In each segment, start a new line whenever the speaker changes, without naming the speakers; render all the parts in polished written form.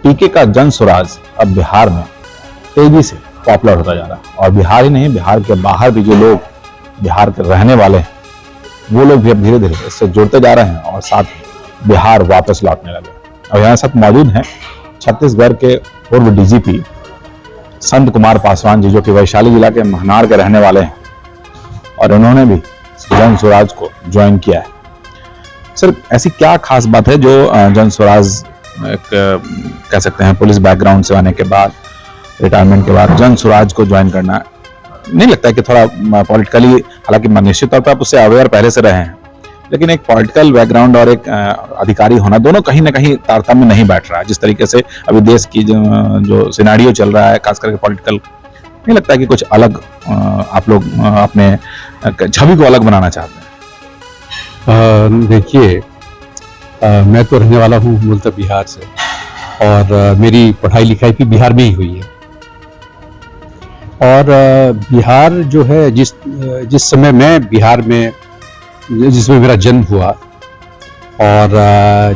पीके का जन स्वराज अब बिहार में तेजी से पॉपुलर होता जा रहा है। और बिहार ही नहीं, बिहार के बाहर भी जो लोग बिहार के रहने वाले हैं वो लोग भी अब धीरे धीरे इससे जुड़ते जा रहे हैं और साथ ही बिहार वापस लौटने लगे। और यहाँ साथ मौजूद हैं छत्तीसगढ़ के पूर्व डीजीपी संत कुमार पासवान जी, जो कि वैशाली जिला के महनार के रहने वाले हैं और उन्होंने भी जन स्वराज को ज्वाइन किया है। सर, ऐसी क्या खास बात है जो जन स्वराज कह सकते हैं पुलिस बैकग्राउंड से आने के बाद, रिटायरमेंट के बाद जन स्वराज को ज्वाइन करना नहीं लगता है कि थोड़ा पॉलिटिकली, हालांकि निश्चित तौर पर आप उससे अवेयर पहले से रहे हैं, लेकिन एक पॉलिटिकल बैकग्राउंड और एक अधिकारी होना दोनों कहीं ना कहीं तारतम्य नहीं बैठ रहा है। जिस तरीके से अभी देश की जो सिनेरियो चल रहा है, खास करके पॉलिटिकल, नहीं लगता है कि कुछ अलग आप लोग अपने छवि को अलग बनाना चाहते हैं?
देखिए, मैं तो रहने वाला हूँ मूलतः बिहार से और मेरी पढ़ाई लिखाई भी बिहार में ही हुई है। और बिहार जो है, जिस समय मैं बिहार में, जिसमें मेरा जन्म हुआ और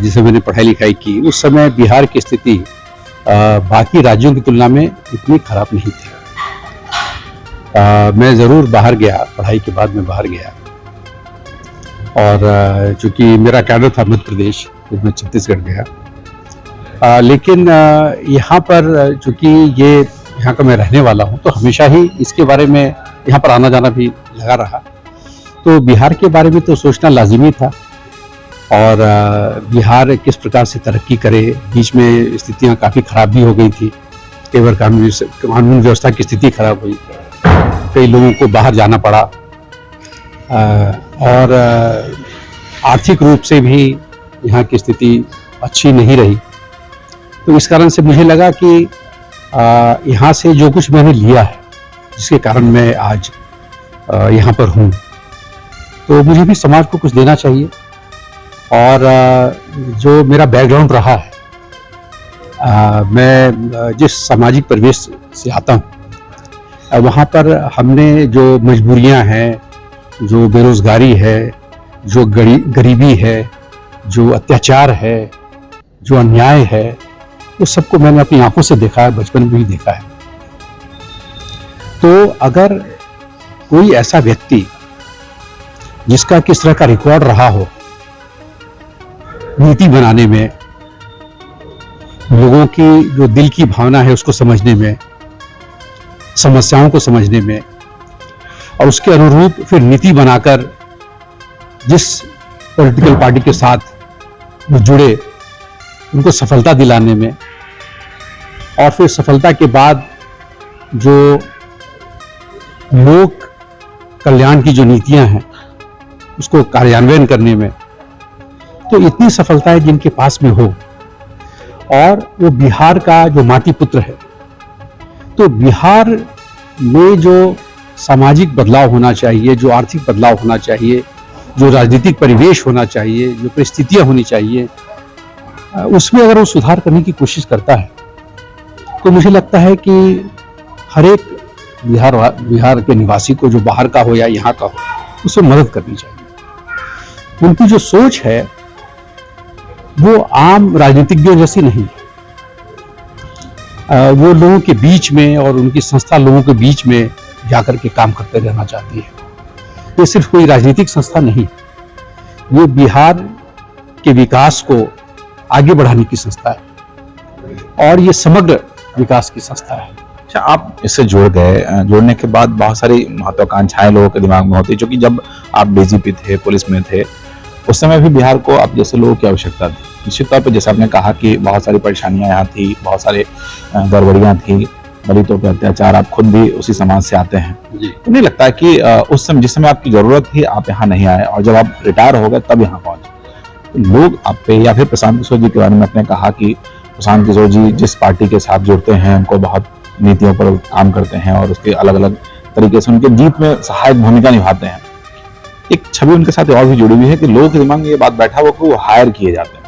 जिसमें मैंने पढ़ाई लिखाई की, उस समय बिहार की स्थिति बाकी राज्यों की तुलना में इतनी खराब नहीं थी। मैं ज़रूर बाहर गया, पढ़ाई के बाद मैं बाहर गया और चूँकि मेरा कैडर था मध्य प्रदेश, फिर मैं छत्तीसगढ़ गया। लेकिन यहाँ पर चूँकि ये यहाँ का मैं रहने वाला हूँ, तो हमेशा ही इसके बारे में यहाँ पर आना जाना भी लगा रहा। तो बिहार के बारे में तो सोचना लाजिमी था और बिहार किस प्रकार से तरक्की करे। बीच में स्थितियाँ काफ़ी ख़राब भी हो गई थी, कई बार कानून व्यवस्था की स्थिति खराब हुई, कई लोगों को बाहर जाना पड़ा और आर्थिक रूप से भी यहाँ की स्थिति अच्छी नहीं रही। तो इस कारण से मुझे लगा कि यहाँ से जो कुछ मैंने लिया है, जिसके कारण मैं आज यहाँ पर हूँ, तो मुझे भी समाज को कुछ देना चाहिए। और जो मेरा बैकग्राउंड रहा है, मैं जिस सामाजिक परिवेश से आता हूँ, वहाँ पर हमने जो मजबूरियाँ हैं, जो बेरोज़गारी है, जो गरीबी है, जो अत्याचार है, जो अन्याय है, उस सबको मैंने अपनी आंखों से देखा है, बचपन में भी देखा है। तो अगर कोई ऐसा व्यक्ति जिसका किस तरह का रिकॉर्ड रहा हो नीति बनाने में, लोगों की जो दिल की भावना है उसको समझने में, समस्याओं को समझने में, और उसके अनुरूप फिर नीति बनाकर जिस पॉलिटिकल पार्टी के साथ वो जुड़े, उनको सफलता दिलाने में, और फिर सफलता के बाद जो लोक कल्याण की जो नीतियां हैं उसको कार्यान्वयन करने में, तो इतनी सफलता है जिनके पास में हो, और वो बिहार का जो माटी पुत्र है, तो बिहार में जो सामाजिक बदलाव होना चाहिए, जो आर्थिक बदलाव होना चाहिए, जो राजनीतिक परिवेश होना चाहिए, जो परिस्थितियां होनी चाहिए, उसमें अगर वो सुधार करने की कोशिश करता है, तो मुझे लगता है कि हर एक बिहार के निवासी को, जो बाहर का हो या यहाँ का हो, उसमें मदद करनी चाहिए। उनकी जो सोच है वो आम राजनीतिज्ञों जैसी नहीं है। वो लोगों के बीच में और उनकी संस्था लोगों के बीच में जाकर के काम करते रहना चाहती है। ये सिर्फ कोई राजनीतिक संस्था नहीं, ये बिहार के विकास को आगे बढ़ाने की संस्था है और ये समग्र विकास की संस्था है।
अच्छा, आप इससे जुड़ गए, जुड़ने के बाद बहुत सारी महत्वाकांक्षाएं लोगों के दिमाग में होती, क्योंकि जब आप डीजीपी थे, पुलिस में थे, उस समय भी बिहार को आप जैसे लोगों की आवश्यकता थी। निश्चित तौर पर जैसे आपने कहा कि बहुत सारी परेशानियां यहाँ थी, बहुत सारे गड़बड़ियाँ थी, दलितों पे अत्याचार, आप खुद भी उसी समाज से आते हैं, तो नहीं लगता है कि उस समय जिस समय आपकी जरूरत थी आप यहाँ नहीं आए, और जब आप रिटायर हो गए तब यहाँ पहुंचे, तो लोग आप पे, या फिर प्रशांत किशोर जी के बारे में आपने कहा कि प्रशांत किशोर जी जिस पार्टी के साथ जुड़ते हैं उनको बहुत नीतियों पर काम करते हैं और उसके अलग अलग तरीके से उनके जीत में सहायक भूमिका निभाते हैं। एक छवि उनके साथ और भी जुड़ी हुई है कि लोगों के दिमाग में ये बात बैठा हुआ कि वो हायर किए जाते हैं,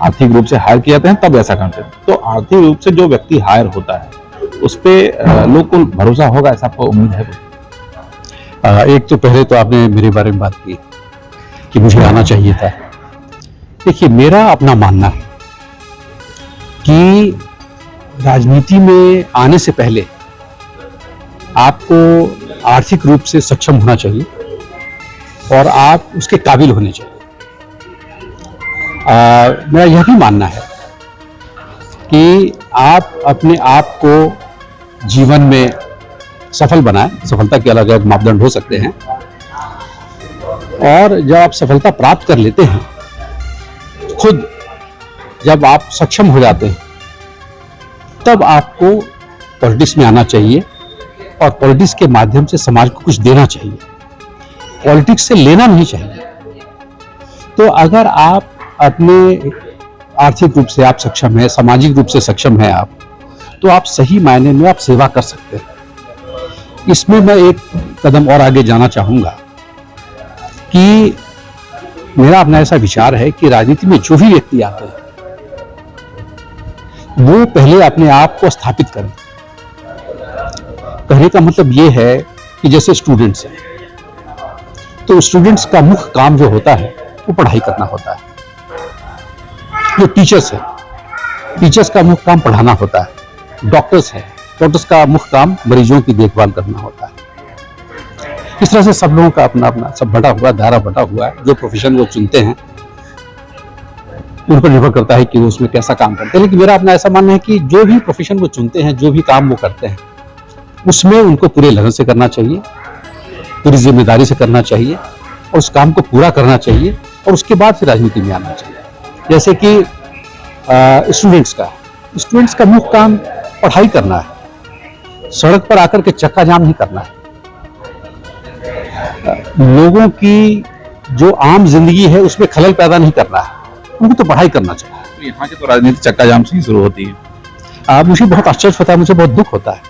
आर्थिक रूप से हायर किए जाते हैं, तब ऐसा करते हैं। तो आर्थिक रूप से जो व्यक्ति हायर होता है उस पर लोग को भरोसा होगा, ऐसा आपको उम्मीद है?
एक तो पहले तो आपने मेरे बारे में बात की कि मुझे आना चाहिए था। देखिए, मेरा अपना मानना है कि राजनीति में आने से पहले आपको आर्थिक रूप से सक्षम होना चाहिए और आप उसके काबिल होने चाहिए। मेरा यह भी मानना है कि आप अपने आप को जीवन में सफल बनाएं। सफलता के अलग अलग मापदंड हो सकते हैं, और जब आप सफलता प्राप्त कर लेते हैं, खुद जब आप सक्षम हो जाते हैं, तब आपको पॉलिटिक्स में आना चाहिए और पॉलिटिक्स के माध्यम से समाज को कुछ देना चाहिए। पॉलिटिक्स से लेना नहीं चाहिए। तो अगर आप अपने आर्थिक रूप से आप सक्षम हैं, सामाजिक रूप से सक्षम हैं आप, तो आप सही मायने में आप सेवा कर सकते हैं। इसमें मैं एक कदम और आगे जाना चाहूँगा कि मेरा अपना ऐसा विचार है कि राजनीति में जो भी व्यक्ति आते हैं वो पहले अपने आप को स्थापित करें। कहने का मतलब ये है कि जैसे स्टूडेंट्स हैं, तो स्टूडेंट्स का मुख्य काम जो होता है वो पढ़ाई करना होता है। जो टीचर्स हैं, टीचर्स का मुख्य काम पढ़ाना होता है। डॉक्टर्स हैं, डॉक्टर्स का मुख्य काम मरीजों की देखभाल करना होता है। इस तरह से सब लोगों का अपना अपना सब बटा हुआ, धारा बटा हुआ है। जो प्रोफेशन वो चुनते हैं उन पर निर्भर करता है कि वो उसमें कैसा काम करते हैं। लेकिन मेरा अपना ऐसा मानना है कि जो भी प्रोफेशन वो चुनते हैं, जो भी काम वो करते हैं, उसमें उनको पूरे लगन से करना चाहिए, पूरी जिम्मेदारी से करना चाहिए और उस काम को पूरा करना चाहिए, और उसके बाद फिर राजनीति में आना चाहिए। जैसे कि स्टूडेंट्स का मुख्य काम पढ़ाई करना है, सड़क पर आकर के चक्का जाम नहीं करना है। लोगों की जो आम जिंदगी है उसमें खलल पैदा नहीं करना है, उनको तो पढ़ाई करना चाहिए।
तो यहाँ की तो राजनीति चक्का जाम से ही शुरू होती है।
मुझे बहुत आश्चर्य होता है, मुझे बहुत दुख होता है।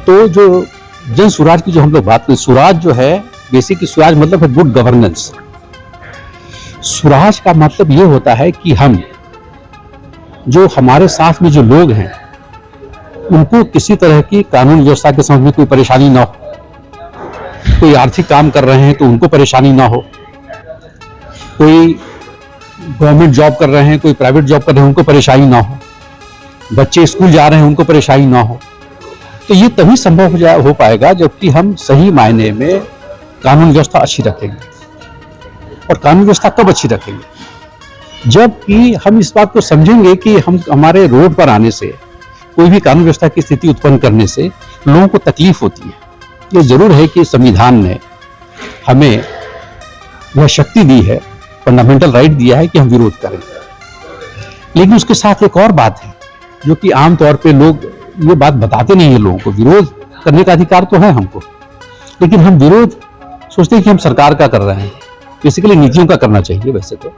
तो जो जन स्वराज की जो हम लोग बात करें, स्वराज जो है बेसिक स्वराज मतलब है गुड गवर्नेंस। स्वराज का मतलब ये होता है कि हम जो हमारे साथ में जो लोग हैं उनको किसी तरह की कानून व्यवस्था के समझ में कोई परेशानी ना हो। कोई आर्थिक काम कर रहे हैं तो उनको परेशानी ना हो, कोई गवर्नमेंट जॉब कर रहे हैं, कोई प्राइवेट जॉब कर रहे हैं, उनको परेशानी ना हो, बच्चे स्कूल जा रहे हैं उनको परेशानी ना हो। तो ये तभी संभव हो पाएगा जबकि हम सही मायने में कानून व्यवस्था अच्छी रखेंगे। और कानून व्यवस्था कब अच्छी रखेंगे? जबकि हम इस बात को समझेंगे कि हम हमारे रोड पर आने से, कोई भी कानून व्यवस्था की स्थिति उत्पन्न करने से लोगों को तकलीफ होती है। ये जरूर है कि संविधान ने हमें वह शक्ति दी है, फंडामेंटल राइट दिया है कि हम विरोध करें। लेकिन उसके साथ एक और बात है जो कि आमतौर पे लोग ये बात बताते नहीं है लोगों को। विरोध करने का अधिकार तो है हमको, लेकिन हम विरोध सोचते हैं कि हम सरकार का कर रहे हैं। बेसिकली नीतियों का करना चाहिए वैसे तो,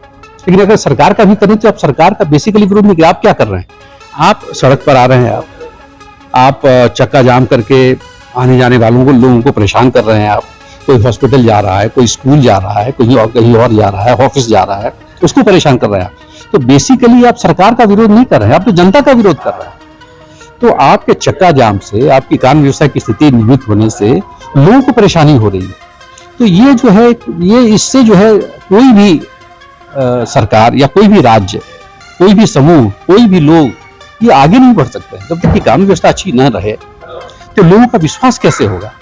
लेकिन अगर सरकार का भी करें तो आप सरकार का बेसिकली विरोध नहीं, आप क्या कर रहे हैं? आप सड़क पर आ रहे हैं, आप चक्का जाम करके आने जाने वालों को, लोगों को परेशान कर रहे हैं। आप कोई हॉस्पिटल जा रहा है, कोई स्कूल जा रहा है, कहीं और जा रहा है, ऑफिस जा रहा है, उसको परेशान कर रहे हैं। तो बेसिकली आप सरकार का विरोध नहीं कर रहे हैं, आप तो जनता का विरोध कर रहे हैं। तो आपके चक्का जाम से, आपकी कानून व्यवस्था की स्थिति निमित्त होने से लोगों को परेशानी हो रही है। तो ये जो है, ये इससे जो है कोई भी सरकार या कोई भी राज्य, कोई भी समूह, कोई भी लोग ये आगे नहीं बढ़ सकते हैं। जब तक कि कानून व्यवस्था अच्छी न रहे तो लोगों का विश्वास कैसे होगा?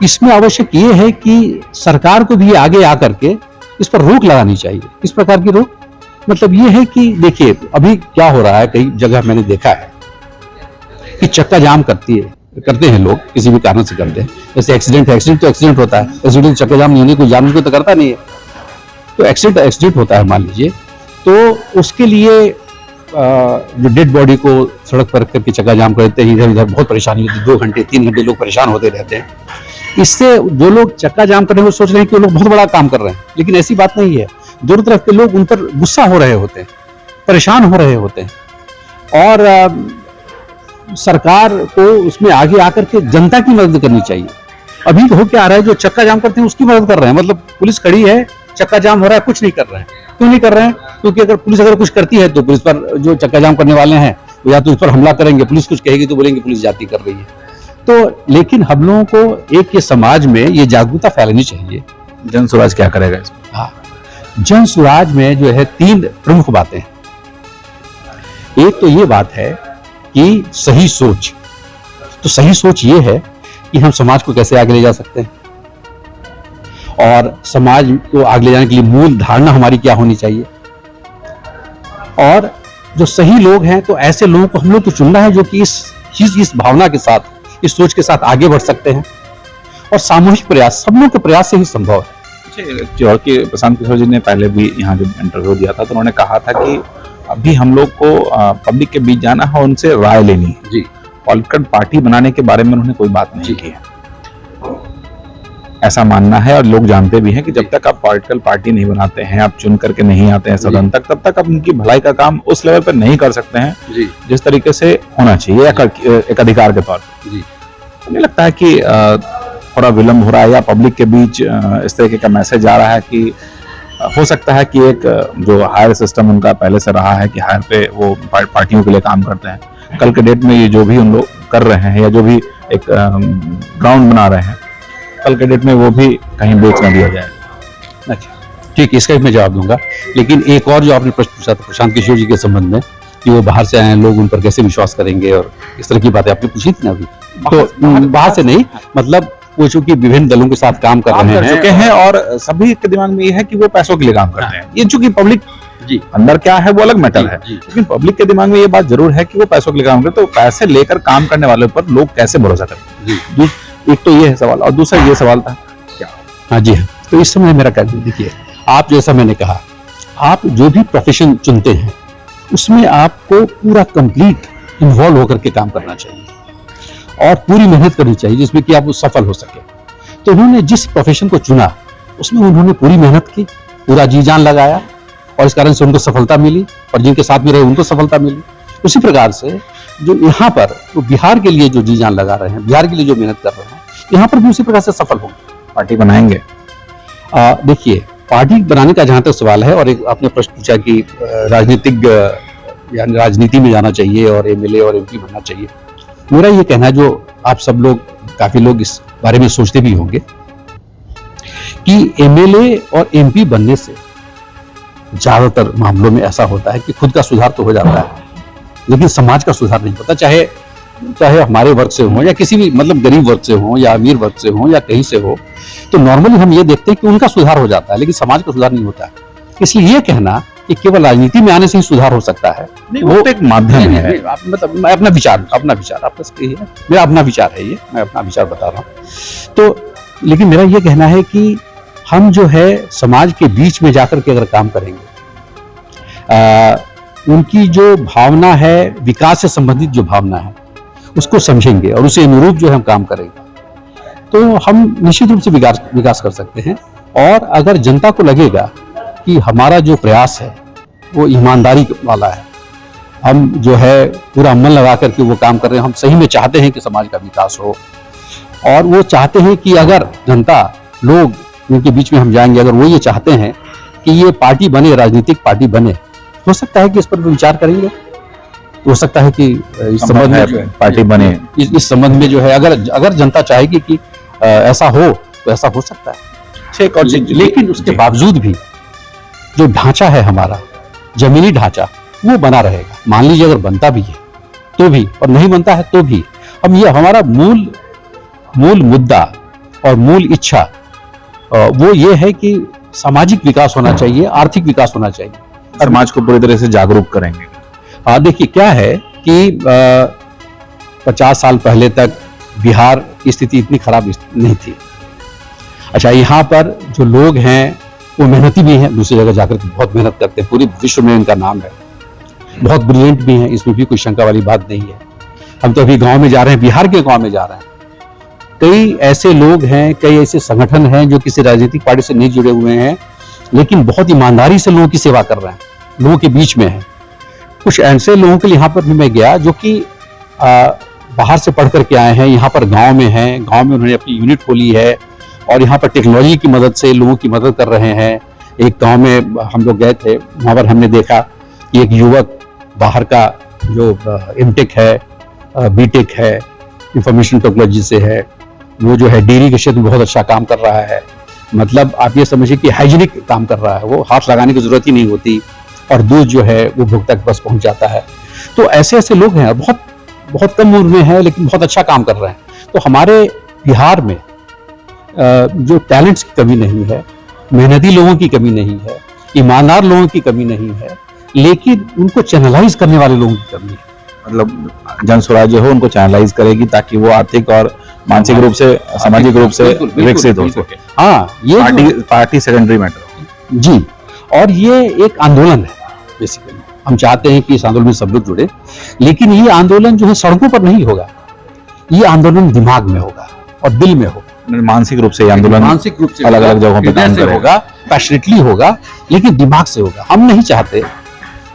इसमें आवश्यक ये है कि सरकार को भी आगे आकर के इस पर रोक लगानी चाहिए। इस प्रकार की रोक मतलब ये है कि देखिए अभी क्या हो रहा है, कई जगह मैंने देखा है कि चक्का जाम करते हैं लोग, किसी भी कारण से करते हैं। जैसे एक्सीडेंट है, एक्सीडेंट तो एक्सीडेंट होता है, एक्सीडेंट चक्का जाम नहीं होने, कोई जानबूझ के तो करता नहीं है। तो एक्सीडेंट होता है मान लीजिए, तो उसके लिए जो डेड बॉडी को सड़क पर रख करके चक्का जाम करते हैं, इधर उधर बहुत परेशानी होती है। 2 घंटे 3 घंटे लोग परेशान होते रहते हैं। इससे जो लोग चक्का जाम कर रहे हैं वो सोच रहे हैं कि वो लोग बहुत बड़ा काम कर रहे हैं, लेकिन ऐसी बात नहीं है। दोनों तरफ के लोग उन पर गुस्सा हो रहे होते हैं, परेशान हो रहे होते हैं, और सरकार को उसमें आगे आकर के जनता की मदद करनी चाहिए। अभी हो क्या रहा है, जो चक्का जाम करते हैं उसकी मदद कर रहे हैं। मतलब पुलिस खड़ी है, चक्का जाम हो रहा है, कुछ नहीं कर रहे हैं। क्यों नहीं कर रहे हैं? क्योंकि अगर पुलिस कुछ करती है तो पुलिस पर जो चक्का जाम करने वाले हैं या तो उस पर हमला करेंगे, पुलिस कुछ कहेगी तो बोलेंगे पुलिस जाती कर रही है। तो लेकिन हम लोगों को एक ये समाज में ये जागरूकता फैलानी चाहिए।
जन स्वराज क्या करेगा इसमें?
हाँ, जन स्वराज में जो है 3 प्रमुख बातें हैं। एक तो ये बात है कि सही सोच, तो सही सोच ये है कि हम समाज को कैसे आगे ले जा सकते हैं, और समाज को आगे ले जाने के लिए मूल धारणा हमारी क्या होनी चाहिए, और जो सही लोग हैं तो ऐसे लोगों को हम लोग को चुनना है जो कि इस भावना के साथ, इस सोच के साथ आगे बढ़ सकते हैं। और सामूहिक प्रयास, सब लोगों के प्रयास से ही संभव है।
जो कि प्रशांत किशोर जी ने पहले भी यहाँ जब इंटरव्यू दिया था तो उन्होंने कहा था कि अभी हम लोग को पब्लिक के बीच जाना है, उनसे राय लेनी है
जी।
पॉलिटिकल पार्टी बनाने के बारे में उन्होंने कोई बात नहीं की है। ऐसा मानना है और लोग जानते भी हैं कि जब तक आप पॉलिटिकल पार्टी नहीं बनाते हैं, आप चुन करके नहीं आते हैं सदन तक, तब तक आप उनकी भलाई का काम उस लेवल पर नहीं कर सकते हैं
जी।
जिस तरीके से होना चाहिए एक अधिकार के तौर पर।
जी।
मुझे लगता है कि थोड़ा विलंब हो रहा है या पब्लिक के बीच इस तरीके का मैसेज आ रहा है कि हो सकता है कि एक जो हायर सिस्टम उनका पहले से रहा है कि हायर पे वो पार्टियों के लिए काम करते हैं, कल के डेट में ये जो भी उन लोग कर रहे हैं या जो भी एक ग्राउंड बना रहे हैं, कल के डेट में वो भी कहीं बेच न दिया जाए।
अच्छा, ठीक, इसका भी मैं जवाब दूंगा। लेकिन एक और जो आपने प्रश्न पूछा था प्रशांत किशोर जी के संबंध में कि वो बाहर से आए हैं, लोग उन पर कैसे विश्वास करेंगे और इस तरह की बातें आपने पूछी थी ना अभी, तो बाहर से नहीं, मतलब वो चूंकि विभिन्न दलों के साथ काम कर रहे
चुके हैं और सभी के दिमाग में ये है कि वो पैसों के लिए काम करते हैं। ये चूंकि पब्लिक
जी
अंदर क्या है वो अलग मैटर है, लेकिन पब्लिक के दिमाग में ये बात जरूर है कि वो पैसों के लिए काम करते हैं। तो पैसे लेकर काम करने वाले पर लोग कैसे भरोसा करते हैं? एक तो ये है सवाल, और दूसरा ये सवाल था क्या?
हाँ जी हाँ, तो इस समय मेरा कहना देखिए, आप जैसा मैंने कहा, आप जो भी प्रोफेशन चुनते हैं उसमें आपको पूरा कंप्लीट इन्वॉल्व होकर के काम करना चाहिए और पूरी मेहनत करनी चाहिए जिसमें कि आप सफल हो सके। तो उन्होंने जिस प्रोफेशन को चुना उसमें उन्होंने पूरी मेहनत की, पूरा जी जान लगाया, और इस कारण से उनको सफलता मिली, और जिनके साथ में रहे उनको सफलता मिली। उसी प्रकार से जो यहाँ पर तो बिहार के लिए जो जी जान लगा रहे हैं, बिहार के लिए जो मेहनत कर रहे हैं, यहाँ पर भी उसी प्रकार से सफल होंगे।
पार्टी बनाएंगे?
देखिए, पार्टी बनाने का जहाँ तक सवाल है, और एक आपने प्रश्न पूछा कि राजनीतिक यानी राजनीति में जाना चाहिए और एमएलए और एमपी बनना चाहिए, मेरा ये कहना है, जो आप सब लोग, काफी लोग इस बारे में सोचते भी होंगे कि एमएलए और एमपी बनने से ज्यादातर मामलों में ऐसा होता है कि खुद का सुधार तो हो जाता है लेकिन समाज का सुधार नहीं होता। चाहे हमारे वर्ग से हो या किसी भी, मतलब गरीब वर्ग से हो या अमीर वर्ग से हो या कहीं से हो, तो नॉर्मली हम ये देखते हैं कि उनका सुधार हो जाता है लेकिन समाज का सुधार नहीं होता है। इसलिए ये कहना कि केवल राजनीति में आने से ही सुधार हो सकता है,
वो एक माध्यम है।
मतलब मैं अपना विचार आपका सही है, मेरा अपना विचार है, ये मैं अपना विचार बता रहा हूँ। तो लेकिन मेरा ये कहना है कि हम जो है समाज के बीच में जाकर के अगर काम करेंगे, उनकी जो भावना है, विकास से संबंधित जो भावना है, उसको समझेंगे और उसे अनुरूप जो हम काम करेंगे, तो हम निश्चित रूप से विकास कर सकते हैं। और अगर जनता को लगेगा कि हमारा जो प्रयास है वो ईमानदारी वाला है, हम जो है पूरा मन लगा करके वो काम कर रहे हैं, हम सही में चाहते हैं कि समाज का विकास हो, और वो चाहते हैं कि अगर जनता, लोग उनके बीच में हम जाएंगे, अगर वो ये चाहते हैं कि ये पार्टी बने, राजनीतिक पार्टी बने, हो सकता है कि इस पर विचार करेंगे। हो सकता है कि इस संबंध में
पार्टी बने,
इस संबंध में जो है अगर जनता चाहेगी कि ऐसा हो तो ऐसा हो सकता है। लेकिन उसके बावजूद भी जो ढांचा है हमारा, जमीनी ढांचा, वो बना रहेगा। मान लीजिए अगर बनता भी है तो भी, और नहीं बनता है तो भी, हम ये हमारा मूल मुद्दा और मूल इच्छा वो ये है कि सामाजिक विकास होना चाहिए, आर्थिक विकास होना चाहिए,
समाज को पूरी तरह से जागरूक करेंगे।
देखिए क्या है कि 50 साल पहले तक बिहार की स्थिति इतनी खराब नहीं थी। अच्छा, यहाँ पर जो लोग हैं वो मेहनती भी हैं, दूसरी जगह जाकर के बहुत मेहनत करते हैं, पूरे विश्व में इनका नाम है, बहुत ब्रिलियंट भी हैं, इसमें भी कोई शंका वाली बात नहीं है। हम तो अभी गांव में जा रहे हैं, बिहार के गांव में जा रहे हैं, कई ऐसे लोग हैं, कई ऐसे संगठन हैं जो किसी राजनीतिक पार्टी से नहीं जुड़े हुए हैं लेकिन बहुत ईमानदारी से लोगों की सेवा कर रहे हैं, लोगों के बीच में है। कुछ ऐसे लोगों के लिए यहाँ पर भी मैं गया जो कि बाहर से पढ़ करके आए हैं, यहाँ पर गांव में हैं, गांव में उन्होंने अपनी यूनिट खोली है और यहाँ पर टेक्नोलॉजी की मदद से लोगों की मदद कर रहे हैं। एक गांव में हम लोग गए थे, वहाँ पर हमने देखा कि एक युवक बाहर का जो एमटेक है, बीटेक है, इंफॉर्मेशन टेक्नोलॉजी से है, वो जो है डेयरी के क्षेत्र में बहुत अच्छा काम कर रहा है। मतलब आप ये समझिए कि हाइजीनिक काम कर रहा है, वो हाथ लगाने की जरूरत ही नहीं होती और दूध जो है वो उपभोक्ता के पास पहुंच जाता है। तो ऐसे ऐसे लोग हैं, बहुत बहुत कम उम्र में है लेकिन बहुत अच्छा काम कर रहे हैं। तो हमारे बिहार में जो टैलेंट्स की कमी नहीं है, मेहनती लोगों की कमी नहीं है, ईमानदार लोगों की कमी नहीं है, लेकिन उनको चैनलाइज करने वाले लोगों की कमी है।
मतलब जन स्वराज्य हो उनको चैनलाइज करेगी ताकि वो आर्थिक और मानसिक रूप से, सामाजिक रूप से विकसित हो सके।
हाँ, ये
पार्टी सेकेंडरी मैटर
जी, और ये एक आंदोलन है बेसिकली। हम चाहते हैं कि इस आंदोलन में सब लोग जुड़े, लेकिन ये आंदोलन जो है सड़कों पर नहीं होगा, ये आंदोलन दिमाग में होगा और दिल में होगा।
मानसिक रूप से आंदोलन
मानसिक रूप से
अलग अलग जगहों पे काम करेगा,
होगा, पैशनेटली होगा, लेकिन दिमाग से होगा। हम नहीं चाहते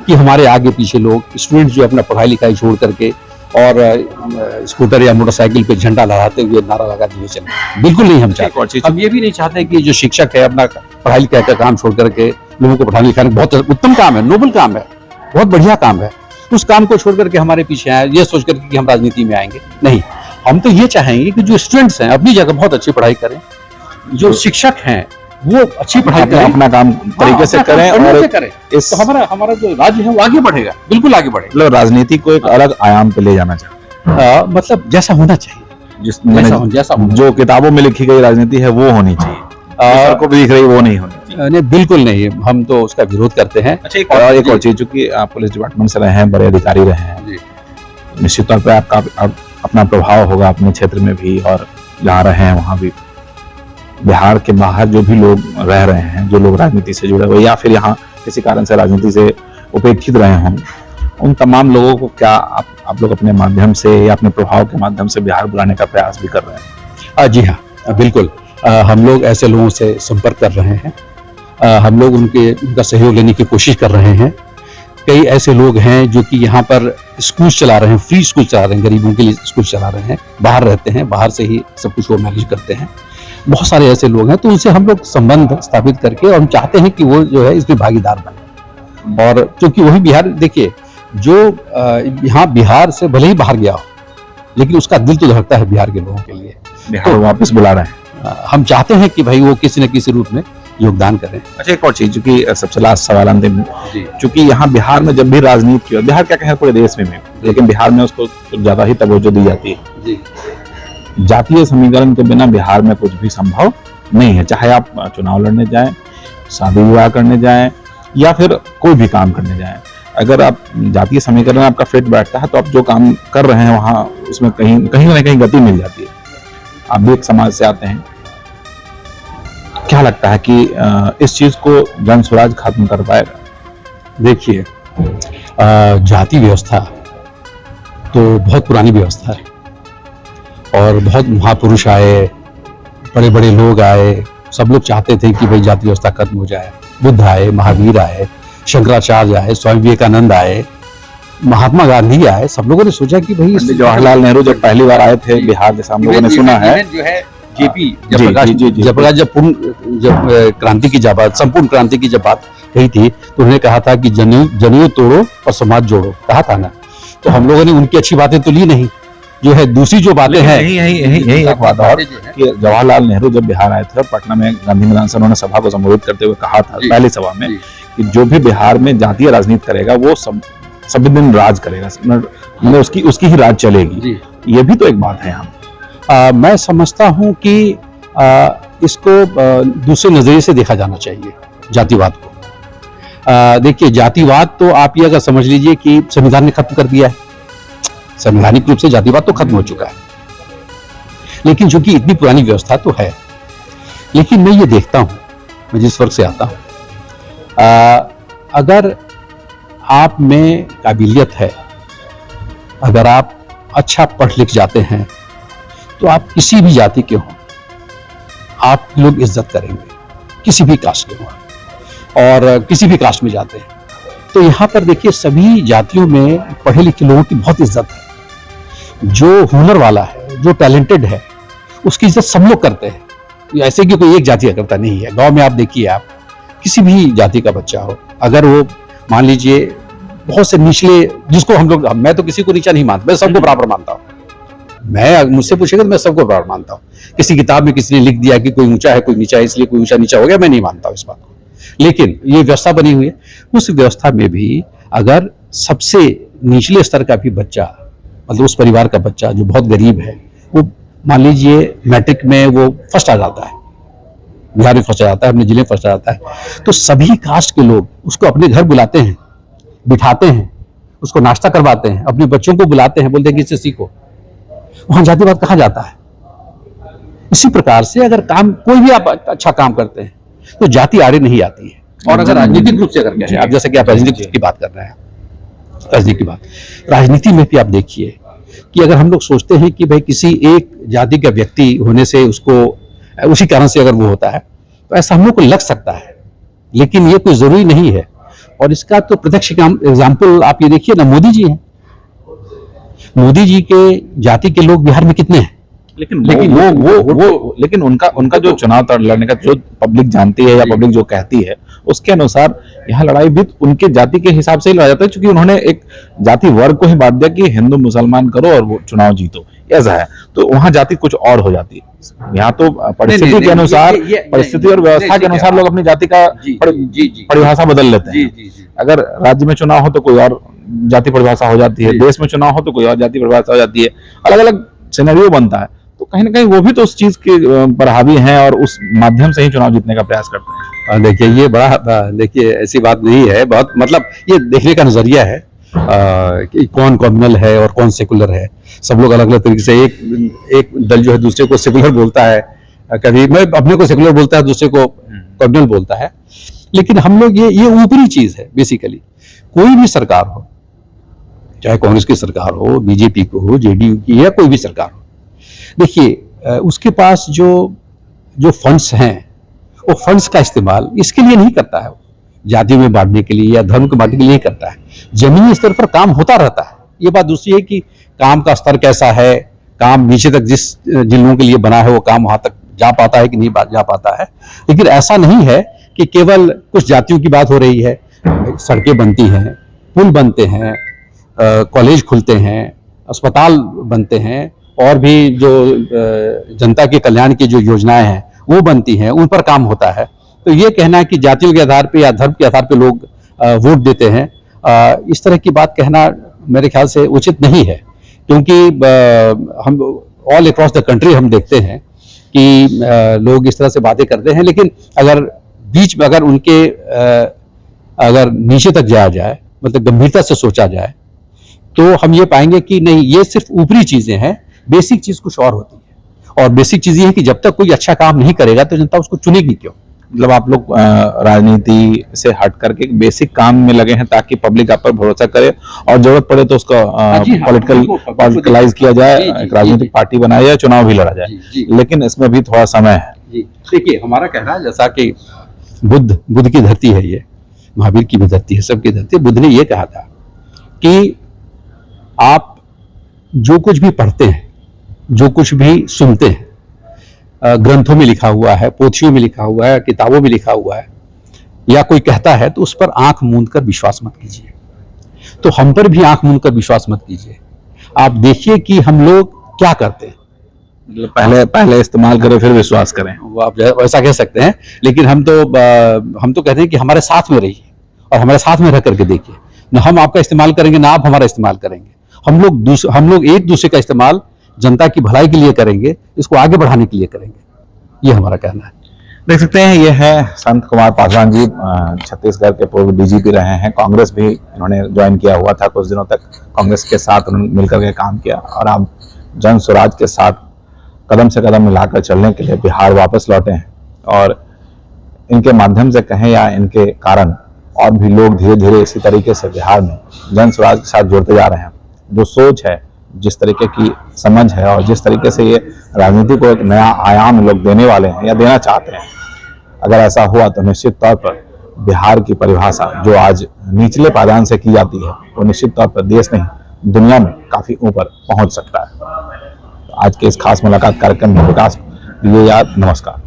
कि हमारे आगे पीछे लोग स्टूडेंट्स जो अपना पढ़ाई लिखाई छोड़ करके और स्कूटर या मोटरसाइकिल पे झंडा लहराते हुए नारा लगाते हुए चले, बिल्कुल नहीं हम चाहते। हम ये भी नहीं चाहते कि जो शिक्षक है अपना पढ़ाई लिखाई का काम छोड़ करके लोगों को पढ़ाने लिखाने, बहुत उत्तम काम है, नोबल काम है, बहुत बढ़िया काम है, उस काम को छोड़ करके हमारे पीछे आए ये सोच करके कि हम राजनीति में आएंगे। नहीं, हम तो ये चाहेंगे कि जो स्टूडेंट्स हैं अपनी जगह बहुत अच्छी पढ़ाई करें, जो शिक्षक हैं वो अच्छी पढ़ाई करें,
अपना काम तरीके से करें और
इस तो हमारा जो राज्य है वो आगे बढ़ेगा, बिल्कुल आगे बढ़ेगा।
मतलब राजनीति को एक अलग आयाम पे ले जाना चाहिए,
मतलब जैसा होना चाहिए,
जैसा जो किताबों में लिखी गई राजनीति है वो होनी चाहिए, को भी दिख रही वो नहीं होनी चाहिए।
नहीं, बिल्कुल नहीं, हम तो उसका विरोध करते हैं।
अच्छा, एक और चीज, चूंकि आप पुलिस डिपार्टमेंट से रहे हैं, बड़े अधिकारी रहे हैं, निश्चित तौर पर आपका अपना प्रभाव होगा अपने क्षेत्र में भी, और जहाँ रहे हैं वहाँ भी। बिहार के बाहर जो भी लोग रह रहे हैं, जो लोग राजनीति से जुड़े हुए या फिर यहाँ किसी कारण से राजनीति से उपेक्षित रहे हों, उन तमाम लोगों को क्या आप लोग अपने माध्यम से या अपने प्रभाव के माध्यम से बिहार बुलाने का प्रयास भी कर रहे हैं?
जी हाँ, बिल्कुल। हम लोग ऐसे लोगों से संपर्क कर रहे हैं, हम लोग उनका सहयोग लेने की कोशिश कर रहे हैं। कई ऐसे लोग हैं जो कि यहाँ पर स्कूल चला रहे हैं, फ्री स्कूल चला रहे हैं, गरीबों के लिए स्कूल चला रहे हैं, बाहर रहते हैं, बाहर से ही सब कुछ वो मैनेज करते हैं। बहुत सारे ऐसे लोग हैं, तो उनसे हम लोग संबंध स्थापित करके, और हम चाहते हैं कि वो जो है इसमें भागीदार बने। और क्योंकि वही बिहार, देखिए, जो यहाँ बिहार से भले ही बाहर गया हो, लेकिन उसका दिल तो धड़कता है बिहार के लोगों के लिए,
बिहार तो वापस बुला रहे हैं।
हम चाहते हैं कि भाई वो किसी न किसी रूप में योगदान करें।
अच्छा, एक और चीज, चूंकि सबसे लास्ट सवाल अंतिम, चूंकि यहाँ बिहार में जब भी राजनीति की, बिहार क्या कहें पूरे देश में, लेकिन बिहार में उसको तो ज्यादा ही तवज्जो दी जाती है। जातीय समीकरण के बिना बिहार में कुछ भी संभव नहीं है, चाहे आप चुनाव लड़ने जाएं, शादी विवाह करने जाएं, या फिर कोई भी काम करने जाएं। अगर आप जातीय समीकरण आपका फिट बैठता है तो आप जो काम कर रहे हैं वहां उसमें कहीं ना कहीं गति मिल जाती है। आप भी एक समाज से आते हैं, क्या लगता है कि इस चीज को जन स्वराज खत्म कर पाएगा?
देखिए, जाति व्यवस्था तो बहुत पुरानी व्यवस्था है, और बहुत महापुरुष आए, बड़े बड़े लोग आए, सब लोग चाहते थे कि भाई जाति व्यवस्था खत्म हो जाए। बुद्ध आए, महावीर आए, शंकराचार्य आए, स्वामी विवेकानंद आए, महात्मा गांधी आए, सब लोगों ने सोचा कि भाई
जवाहरलाल नेहरू जब पहली बार आए थे बिहार, जैसा हम लोगों ने सुना है,
जो है जेपी जयप्रकाश जब क्रांति की जब बात, संपूर्ण क्रांति की जब बात कही थी, तो उन्होंने कहा था कि जनेऊ तोड़ो और समाज जोड़ो, कहा था ना। तो हम लोगों ने उनकी अच्छी बातें तो ली नहीं, जो है दूसरी जो बातें हैं,
यही एक बात और कि जवाहरलाल नेहरू जब बिहार आए थे, पटना में गांधी मैदान से उन्होंने सभा को संबोधित करते हुए कहा था पहली सभा में कि जो भी बिहार में जातीय राजनीति करेगा वो सभी दिन राज करेगा, मतलब उसकी ही राज चलेगी। ये भी तो एक बात है यहाँ।
मैं समझता हूँ कि इसको दूसरे नजरिए से देखा जाना चाहिए जातिवाद को। देखिए, जातिवाद तो आप ये अगर समझ लीजिए कि संविधान ने खत्म कर दिया है, संवैधानिक रूप से जातिवाद तो खत्म हो चुका है, लेकिन चूंकि इतनी पुरानी व्यवस्था तो है। लेकिन मैं ये देखता हूं, मैं जिस वर्ग से आता हूं, अगर आप में काबिलियत है, अगर आप अच्छा पढ़ लिख जाते हैं, तो आप किसी भी जाति के हों, आप लोग इज्जत करेंगे, किसी भी कास्ट के हों, और किसी भी कास्ट में जाते हैं तो यहाँ पर देखिए सभी जातियों में पढ़े लिखे लोगों की बहुत इज्जत है। जो हुनर वाला है, जो टैलेंटेड है, उसकी इज्जत सब लोग करते हैं। ऐसे कि कोई एक जाति का करता नहीं है। गांव में आप देखिए, आप किसी भी जाति का बच्चा हो, अगर वो मान लीजिए बहुत से निचले, जिसको हम लोग, मैं तो किसी को नीचा नहीं मानता, मैं सबको बराबर मानता हूँ। मैं मुझसे पूछेगा तो मैं सबको बराबर मानता हूँ। किसी किताब में किसी ने लिख दिया कि कोई ऊंचा है कोई नीचा है, इसलिए कोई ऊंचा नीचा हो गया, मैं नहीं मानता हूँ इस बात को। लेकिन ये व्यवस्था बनी हुई है, उस व्यवस्था में भी अगर सबसे निचले स्तर का भी बच्चा, मतलब उस परिवार का बच्चा जो बहुत गरीब है, वो मान लीजिए मैट्रिक में वो फर्स्ट आ जाता है, बिहार में फर्स्ट आ जाता है, अपने जिले में फर्स्ट आ जाता है, तो सभी कास्ट के लोग उसको अपने घर बुलाते हैं, बिठाते हैं, उसको नाश्ता करवाते हैं, अपने बच्चों को बुलाते हैं, बोलते हैं कि इससे सीखो। वहां जातिवाद कहाँ जाता है? इसी प्रकार से अगर काम कोई भी आप अच्छा काम करते हैं तो जाति आड़े नहीं आती है। और अगर राजनीतिक रूप से अगर कहें, आप जैसे कि आप राजनीति की बात कर रहे हैं, राजनीति की बात, राजनीति में भी आप देखिए कि अगर हम लोग सोचते हैं कि भाई किसी एक जाति का व्यक्ति होने से उसको उसी कारण से अगर वो होता है, तो ऐसा हम लोग को लग सकता है, लेकिन ये कोई जरूरी नहीं है। और इसका तो प्रत्यक्ष एग्जाम्पल आप ये देखिए ना, मोदी जी हैं। मोदी जी के जाति के लोग बिहार में कितने हैं?
लेकिन लेकिन उनका जो चुनाव लड़ने का जो पब्लिक जानती है या पब्लिक जो कहती है, उसके अनुसार यहाँ लड़ाई भी उनके जाति के हिसाब से ही लड़ा जाता है, क्योंकि उन्होंने एक जाति वर्ग को ही बांट दिया कि हिंदू मुसलमान करो और वो चुनाव जीतो, ऐसा है। तो वहां जाति कुछ और हो जाती है। यहाँ तो परिस्थिति के अनुसार, परिस्थिति और व्यवस्था के अनुसार लोग अपनी जाति का परिभाषा बदल लेते हैं। अगर राज्य में चुनाव हो तो कोई और जाति परिभाषा हो जाती है, देश में चुनाव हो तो कोई और जाति परिभाषा हो जाती है, अलग अलग सिनेरियो बनता है। तो कहीं ना कहीं वो भी तो उस चीज के पर हावी हैं और उस माध्यम से ही चुनाव जीतने का प्रयास करते हैं।
देखिए ये बड़ा, देखिए ऐसी बात नहीं है, बहुत मतलब ये देखने का नजरिया है कि कौन कम्युनल है और कौन सेकुलर है। सब लोग अलग अलग तरीके से, एक दल जो है दूसरे को सेकुलर बोलता है, कभी मैं अपने को सेकुलर बोलता है, दूसरे को कम्युनल बोलता है। लेकिन हम लोग ये ऊपरी चीज है बेसिकली। कोई भी सरकार हो, चाहे कांग्रेस की सरकार हो, बीजेपी को हो, जेडीयू की या कोई भी सरकार हो, देखिए उसके पास जो फंड्स हैं, वो फंड्स का इस्तेमाल इसके लिए नहीं करता है, जाति में बांटने के लिए या धर्म को बांटने के लिए नहीं करता है। जमीनी स्तर पर काम होता रहता है। ये बात दूसरी है कि काम का स्तर कैसा है, काम नीचे तक जिन लोगों के लिए बना है वो काम वहां तक जा पाता है कि नहीं जा पाता है। लेकिन ऐसा नहीं है कि केवल कुछ जातियों की बात हो रही है। सड़कें बनती हैं, पुल बनते हैं, कॉलेज खुलते हैं, अस्पताल बनते हैं, और भी जो जनता के कल्याण की जो योजनाएं हैं वो बनती हैं, उन पर काम होता है। तो ये कहना है कि जातियों के आधार पे या धर्म के आधार पे लोग वोट देते हैं, इस तरह की बात कहना मेरे ख्याल से उचित नहीं है। क्योंकि हम ऑल अक्रॉस द कंट्री हम देखते हैं कि लोग इस तरह से बातें करते हैं, लेकिन अगर बीच में अगर उनके अगर नीचे तक जाया जाए, मतलब गंभीरता से सोचा जाए, तो हम ये पाएंगे कि नहीं, ये सिर्फ ऊपरी चीजें हैं, बेसिक चीज कुछ और होती है। और बेसिक चीज ये है कि जब तक कोई अच्छा काम नहीं करेगा तो जनता उसको चुनेगी क्यों?
मतलब आप लोग राजनीति से हट करके बेसिक काम में लगे हैं ताकि पब्लिक आप पर भरोसा करे और जरूरत पड़े तो उसका पॉलिटिकलाइज किया जाए, एक राजनीतिक पार्टी बनाया जाए, चुनाव भी लड़ा जाए। लेकिन इसमें भी थोड़ा समय है।
देखिए हमारा कहना है, जैसा कि बुद्ध की धरती है, ये महावीर की भी धरती है, सबकी धरती। बुद्ध ने ये कहा था कि आप जो कुछ भी पढ़ते हैं, जो कुछ भी सुनते हैं, ग्रंथों में लिखा हुआ है, पोथियों में लिखा हुआ है, किताबों में लिखा हुआ है, या कोई कहता है तो उस पर आंख मूंद कर विश्वास मत कीजिए। तो हम पर भी आंख मूंद कर विश्वास मत कीजिए। आप देखिए कि हम लोग क्या करते हैं।
मतलब पहले इस्तेमाल करें फिर विश्वास करें,
वो आप वैसा कह सकते हैं। लेकिन हम तो कहते हैं कि हमारे साथ में रहिए और हमारे साथ में रह करके देखिए। ना हम आपका इस्तेमाल करेंगे, ना आप हमारा इस्तेमाल करेंगे। हम लोग एक दूसरे का इस्तेमाल जनता की भलाई के लिए करेंगे, इसको आगे बढ़ाने के लिए करेंगे। ये हमारा कहना है।
देख सकते हैं, ये है संत कुमार पासवान जी, छत्तीसगढ़ के पूर्व डीजीपी रहे हैं। कांग्रेस भी इन्होंने ज्वाइन किया हुआ था, कुछ दिनों तक कांग्रेस के साथ उन्होंने मिलकर के काम किया और अब जन स्वराज के साथ कदम से कदम मिलाकर चलने के लिए बिहार वापस लौटे हैं। और इनके माध्यम से कहें या इनके कारण और भी लोग धीरे धीरे इसी तरीके से बिहार में जन स्वराज के साथ जुड़ते जा रहे हैं। जो सोच है, जिस तरीके की समझ है और जिस तरीके से ये राजनीति को एक नया आयाम लोग देने वाले हैं या देना चाहते हैं, अगर ऐसा हुआ तो निश्चित तौर पर बिहार की परिभाषा जो आज निचले पायदान से की जाती है, वो निश्चित तौर पर देश नहीं दुनिया में काफी ऊपर पहुंच सकता है। आज के इस खास मुलाकात कार्यक्रम में विकास, नमस्कार।